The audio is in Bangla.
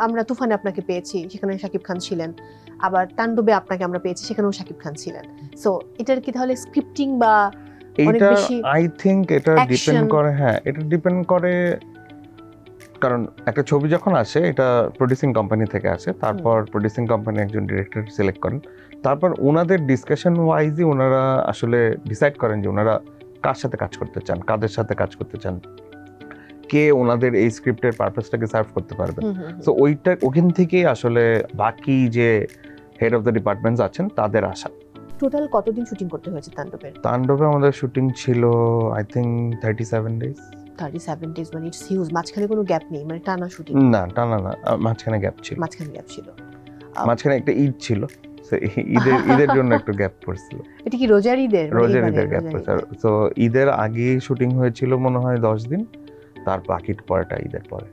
আমরা তুফানে আপনাকে পেয়েছি, সেখানে শাকিব খান ছিলেন, আবার তাণ্ডবে আপনাকে আমরা পেয়েছি, সেখানেও শাকিব খান ছিলেন। সো এটার কি তাহলে স্ক্রিপ্টিং বা অনেক এইটা বেশি আই থিঙ্ক এটা ডিপেন্ড action? করে, হ্যাঁ এটা ডিপেন্ড করে, কারণ একটা ছবি যখন আসে এটা প্রোডিউসিং কোম্পানি থেকে আসে, তারপর প্রোডিউসিং কোম্পানি একজন ডিরেক্টর সিলেক্ট করেন, তারপর ওনাদের ডিসকাশন ওয়াইজই ওনারা আসলে ডিসাইড করেন যে ওনারা কার সাথে কাজ করতে চান, কাদের সাথে কাজ করতে চান, কে ওনাদের এই স্ক্রিপ্টের পারপাসটাকে সার্ভ করতে পারবে। সো ওখান থেকেই আসলে বাকি যে হেড অফ দ্য ডিপার্টমেন্টস আছেন তাদের আশা। টোটাল কতদিন শুটিং করতে হয়েছে তাণ্ডবের? তাণ্ডবে আমাদের শুটিং ছিল আই থিঙ্ক 37 days। 37 ডেজ, মানে ইটস হিউজ। মাঝখানে কোনো গ্যাপ নেই, মানে টানা শুটিং? না টানা না, মাঝখানে গ্যাপ ছিল, মাঝখানে গ্যাপ ছিল। মাঝখানে একটা ঈদ ছিল, So, ঈদের জন্য একটু গ্যাপ পড়ছিল, এটা কি রোজার ঈদের? মানে রোজার এবারে ঈদের গ্যাপ রোজার পড়ছে। ঈদের। তো ঈদের আগে শুটিং হয়েছিল মনে হয় 10 দিন, তার বাকি পরেটা ঈদের পরে।